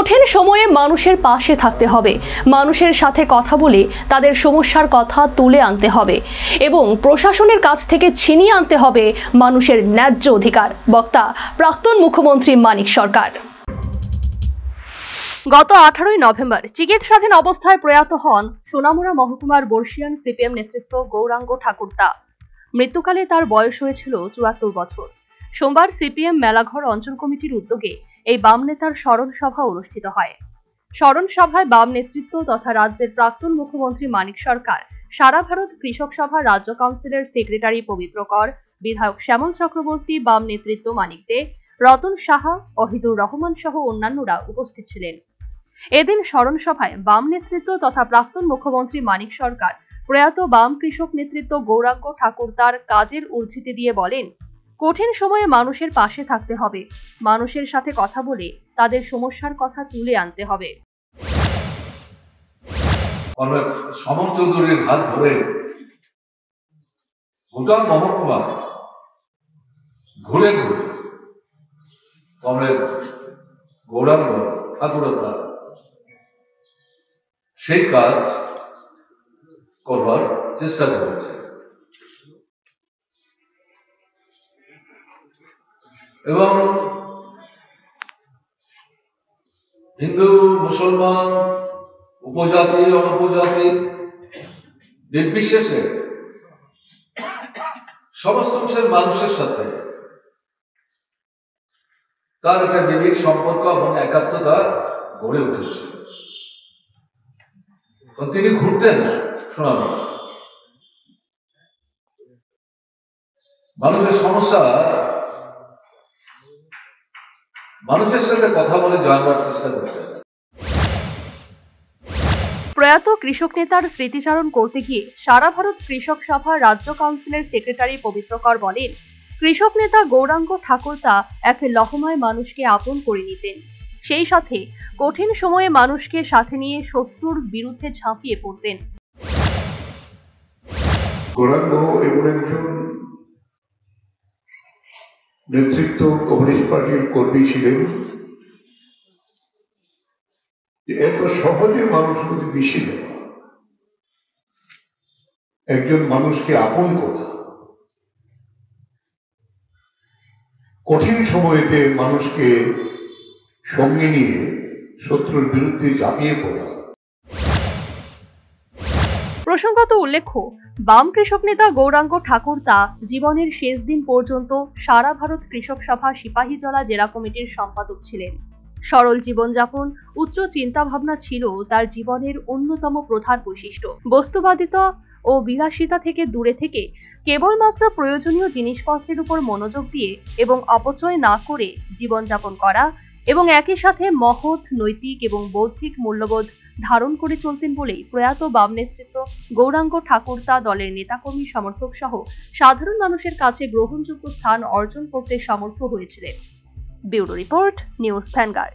কঠিন সময়ে মানুষের পাশে থাকতে হবে, মানুষের সাথে কথা বলে তাদের সমস্যার কথা তুলে আনতে হবে এবং প্রশাসনের কাছ থেকে ছিনিয়ে আনতে হবে মানুষের ন্যায্য অধিকার। বক্তা প্রাক্তন মুখ্যমন্ত্রী মানিক সরকার। গত 18ই নভেম্বর চিকিৎসাধীন অবস্থায় প্রয়াত হন সোনামুড়া মহকুমার বর্ষিয়ান সিপিএম নেতৃত্ব গৌরাঙ্গ ঠাকুরতা। মৃত্যুকালে তার বয়স হয়েছিল 74 বছর। সোমবার সিপিএম মেলাঘর অঞ্চল কমিটির উদ্যোগে এই বাম নেতার স্মরণ সভা অনুষ্ঠিত হয়। স্মরণ সভায় বাম নেতৃত্ব তথা রাজ্যের প্রাক্তন মুখ্যমন্ত্রী মানিক সরকার, সারা ভারত কৃষক সভা রাজ্য কাউন্সিলের সেক্রেটারি পবিত্র কর, বিধায়ক শ্যামল চক্রবর্তী, বাম নেতৃত্ব মানিক দে, রতন সাহা, অহিদুর রহমান সহ অন্যান্যরা উপস্থিত ছিলেন। এদিন স্মরণ সভায় বাম নেতৃত্ব তথা প্রাক্তন মুখ্যমন্ত্রী মানিক সরকার প্রয়াত বাম কৃষক নেতৃত্ব গৌরাঙ্গ ঠাকুরতার কাজের উদ্ধৃতি দিয়ে বলেন, কঠিন সময়ে মানুষের পাশে থাকতে হবে, মানুষের সাথে কথা বলে তাদের সমস্যার কথা তুলে আনতে হবে। সমর চৌধুরীর হাত ধরে ভুটান মহকুমা ঘুরে ঘুরে কমরেড গৌরাঙ্গ ঠাকুরতা সেই কাজ করবার চেষ্টা করেছে এবং হিন্দু, মুসলমান, উপজাতি, অনুপজাতি নির্বিশেষে সমস্ত অংশের মানুষের সাথে তার একটা নিবিড় সম্পর্ক এবং একাত্মতা গড়ে উঠেছে। তিনি ঘুরতেন শোনাবেন মানুষের সমস্যা, মানুষের সাথে কথা বলে জানবার চেষ্টা করতেন। প্রয়াত কৃষক নেতার স্মৃতিচারণ করতে গিয়ে সারা ভারত কৃষক সভা রাজ্য কাউন্সিলের সেক্রেটারি পবিত্র কর বলেন, কৃষক নেতা গৌরাঙ্গ ঠাকুরতা এক লহমায় মানুষকে আপন করে নিতেন। সেই সাথে কঠিন সময়ে মানুষকে সাথে নিয়ে শত্রুর বিরুদ্ধে ঝাঁপিয়ে পড়তেন। গৌরাঙ্গ এমন একজন নেতৃত্ব কমিউনিস্ট পার্টির কর্মী ছিলেন যে এত সহজে মানুষ প্রতি মিশে যাওয়া, একজন মানুষকে আপন করা, কঠিন সময়েতে মানুষকে সঙ্গে নিয়ে শত্রুর বিরুদ্ধে ঝাঁপিয়ে পড়া। প্রসঙ্গত উল্লেখ্য, বাম কৃষক নেতা গৌরাঙ্গ ঠাকুরতা জীবনের শেষ দিন পর্যন্ত সারা ভারত কৃষক সভা সিপাহীজলা জেলা কমিটির সম্পাদক ছিলেন। সরল জীবনযাপন, উচ্চ চিন্তা ভাবনা ছিল তার জীবনের অন্যতম প্রধান বৈশিষ্ট্য। বস্তুবাদিতা ও বিলাসিতা থেকে দূরে থেকে কেবলমাত্র প্রয়োজনীয় জিনিসপত্রের উপর মনোযোগ দিয়ে এবং অপচয় না করে জীবনযাপন করা এবং একই সাথে মহৎ নৈতিক এবং বৌদ্ধিক মূল্যবোধ ধারণ করে চলতেন বলেই প্রয়াত বাম নেতৃত্ব গৌরাঙ্গ ঠাকুরতা দলের নেতাকর্মী, সমর্থক সহ সাধারণ মানুষের কাছে গ্রহণযোগ্য স্থান অর্জন করতে সমর্থ হয়েছিলেন। Bureau report, news vanguard.